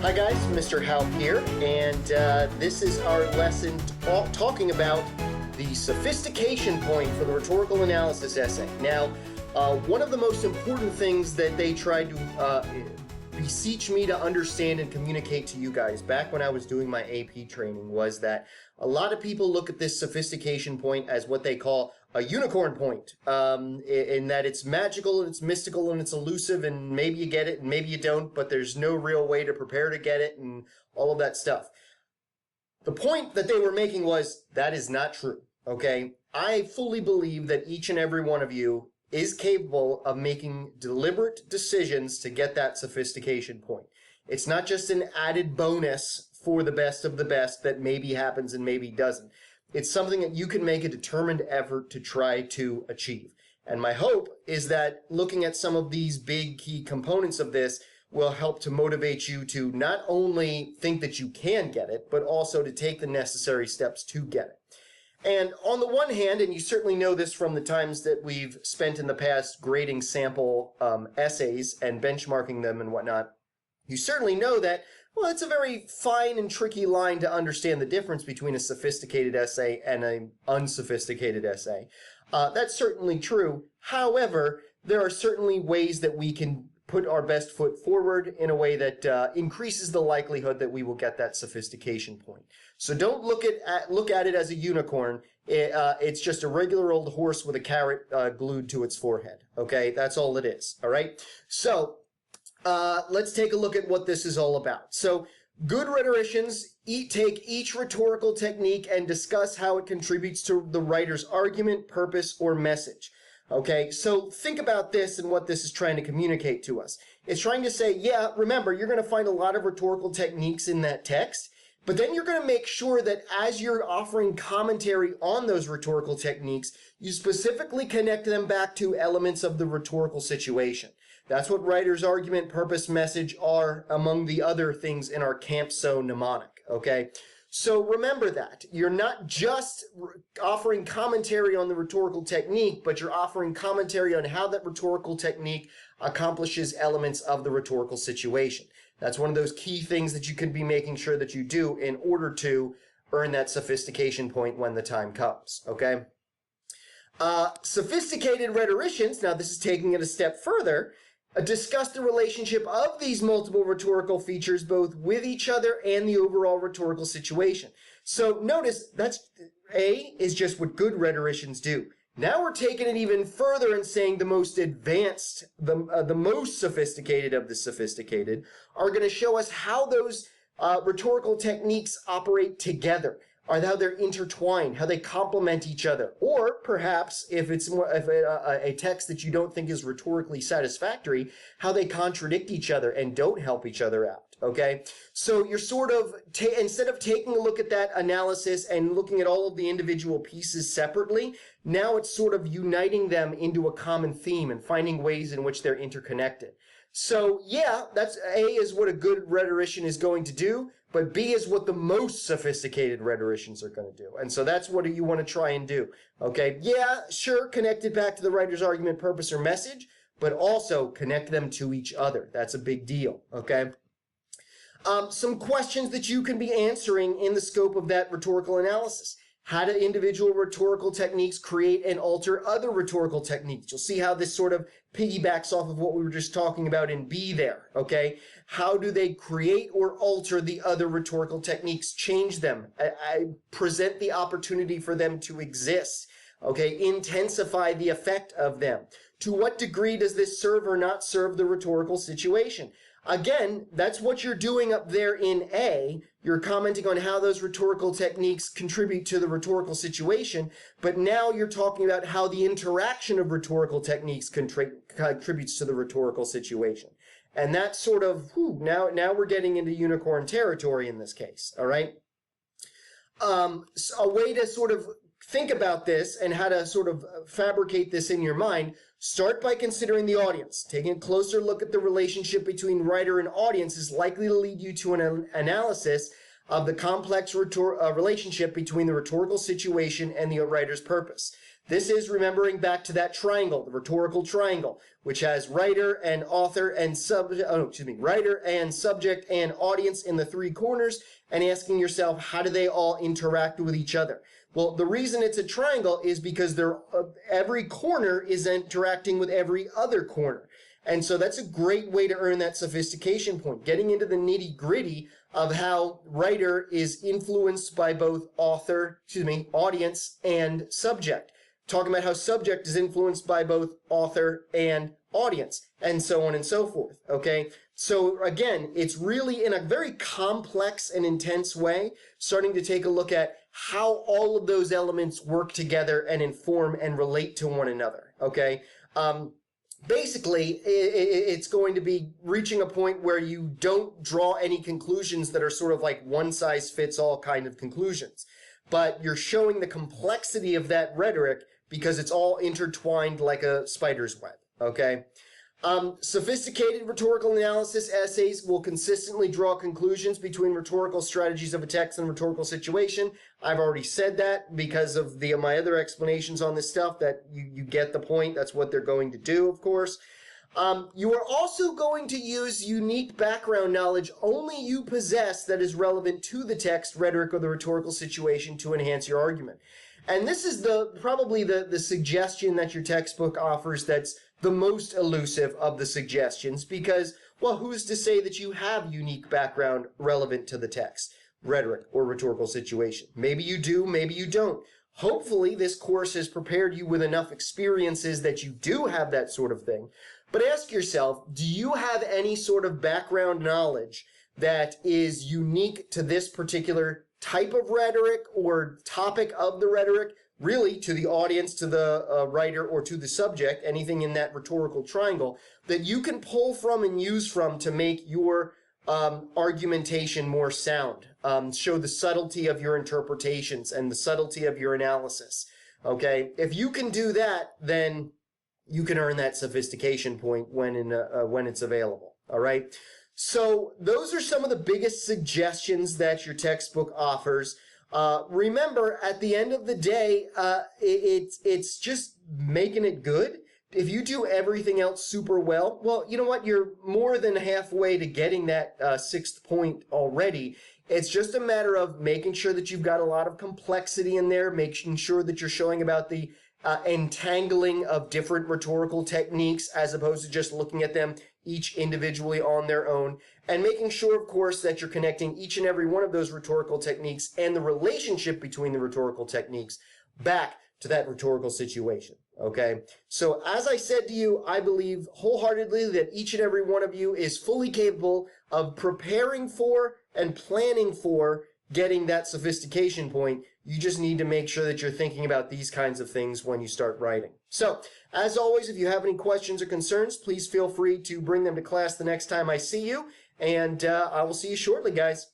Hi guys, Mr. Haupt here, and this is our lesson talking about the sophistication point for the rhetorical analysis essay. Now, one of the most important things that they tried to beseech me to understand and communicate to you guys back when I was doing my AP training was that a lot of people look at this sophistication point as what they call a unicorn point, in that it's magical and it's mystical and it's elusive and maybe you get it and maybe you don't, but there's no real way to prepare to get it and all of that stuff. The point that they were making was that is not true, okay? I fully believe that each and every one of you is capable of making deliberate decisions to get that sophistication point. It's not just an added bonus for the best of the best that maybe happens and maybe doesn't. It's something that you can make a determined effort to try to achieve. And my hope is that looking at some of these big key components of this will help to motivate you to not only think that you can get it, but also to take the necessary steps to get it. And on the one hand, and you certainly know this from the times that we've spent in the past grading sample essays and benchmarking them and whatnot, you certainly know that, well, it's a very fine and tricky line to understand the difference between a sophisticated essay and an unsophisticated essay. That's certainly true. However, there are certainly ways that we can put our best foot forward in a way that increases the likelihood that we will get that sophistication point. So don't look at it as a unicorn. It's just a regular old horse with a carrot glued to its forehead. Okay, that's all it is. All right. So let's take a look at what this is all about. So good rhetoricians take each rhetorical technique and discuss how it contributes to the writer's argument, purpose, or message. Okay, so think about this and what this is trying to communicate to us. It's trying to say, yeah, remember, you're going to find a lot of rhetorical techniques in that text, but then you're going to make sure that as you're offering commentary on those rhetorical techniques, you specifically connect them back to elements of the rhetorical situation. That's what writer's argument, purpose, message are among the other things in our campso mnemonic, okay? So remember that. You're not just offering commentary on the rhetorical technique, but you're offering commentary on how that rhetorical technique accomplishes elements of the rhetorical situation. That's one of those key things that you can be making sure that you do in order to earn that sophistication point when the time comes, okay? Sophisticated rhetoricians, now this is taking it a step further, discuss the relationship of these multiple rhetorical features both with each other and the overall rhetorical situation. So notice that's A is just what good rhetoricians do. Now we're taking it even further and saying the most advanced, the most sophisticated of the sophisticated are going to show us how those rhetorical techniques operate together, or how they're intertwined, how they complement each other, or perhaps if it's a text that you don't think is rhetorically satisfactory, how they contradict each other and don't help each other out, okay? So you're sort of, instead of taking a look at that analysis and looking at all of the individual pieces separately, now it's sort of uniting them into a common theme and finding ways in which they're interconnected. So yeah, that's A is what a good rhetorician is going to do, but B is what the most sophisticated rhetoricians are going to do. And so that's what you want to try and do. Okay, yeah, sure, connect it back to the writer's argument, purpose, or message, but also connect them to each other. That's a big deal, okay? Some questions that you can be answering in the scope of that rhetorical analysis. How do individual rhetorical techniques create and alter other rhetorical techniques? You'll see how this sort of piggybacks off of what we were just talking about in B there, okay? How do they create or alter the other rhetorical techniques, change them, present the opportunity for them to exist, okay? Intensify the effect of them. To what degree does this serve or not serve the rhetorical situation? Again, that's what you're doing up there in A. You're commenting on how those rhetorical techniques contribute to the rhetorical situation, but now you're talking about how the interaction of rhetorical techniques contributes to the rhetorical situation. And that's sort of, now we're getting into unicorn territory in this case, all right? So a way to sort of think about this and how to sort of fabricate this in your mind, start by considering the audience. Taking a closer look at the relationship between writer and audience is likely to lead you to an analysis of the complex relationship between the rhetorical situation and the writer's purpose. This is remembering back to that triangle, the rhetorical triangle, which has writer and author and writer and subject and audience in the three corners, and asking yourself, how do they all interact with each other? Well, the reason it's a triangle is because every corner is interacting with every other corner. And so that's a great way to earn that sophistication point, getting into the nitty-gritty of how writer is influenced by both audience and subject. Talking about how subject is influenced by both author and audience, and so on and so forth, okay? So again, it's really in a very complex and intense way, starting to take a look at how all of those elements work together and inform and relate to one another, okay? Basically, it's going to be reaching a point where you don't draw any conclusions that are sort of like one-size-fits-all kind of conclusions, but you're showing the complexity of that rhetoric because it's all intertwined like a spider's web, okay? Sophisticated rhetorical analysis essays will consistently draw conclusions between rhetorical strategies of a text and rhetorical situation. I've already said that because of my other explanations on this stuff, that you get the point. That's what they're going to do, of course. You are also going to use unique background knowledge only you possess that is relevant to the text, rhetoric, or the rhetorical situation to enhance your argument. And this is probably the suggestion that your textbook offers that's the most elusive of the suggestions, because, well, who's to say that you have unique background relevant to the text, rhetoric, or rhetorical situation? Maybe you do, maybe you don't. Hopefully, this course has prepared you with enough experiences that you do have that sort of thing. But ask yourself, do you have any sort of background knowledge that is unique to this particular type of rhetoric or topic of the rhetoric, really to the audience, to the writer, or to the subject, anything in that rhetorical triangle, that you can pull from and use from to make your argumentation more sound, show the subtlety of your interpretations and the subtlety of your analysis, okay? If you can do that, then you can earn that sophistication point when it's available, all right? So those are some of the biggest suggestions that your textbook offers. Remember, at the end of the day, it's just making it good. If you do everything else super well, well, you know what? You're more than halfway to getting that sixth point already. It's just a matter of making sure that you've got a lot of complexity in there, making sure that you're showing about the entangling of different rhetorical techniques as opposed to just looking at them each individually on their own, and making sure, of course, that you're connecting each and every one of those rhetorical techniques and the relationship between the rhetorical techniques back to that rhetorical situation, okay? So as I said to you, I believe wholeheartedly that each and every one of you is fully capable of preparing for and planning for getting that sophistication point. You just need to make sure that you're thinking about these kinds of things when you start writing. So, as always, if you have any questions or concerns, please feel free to bring them to class the next time I see you, and I will see you shortly, guys.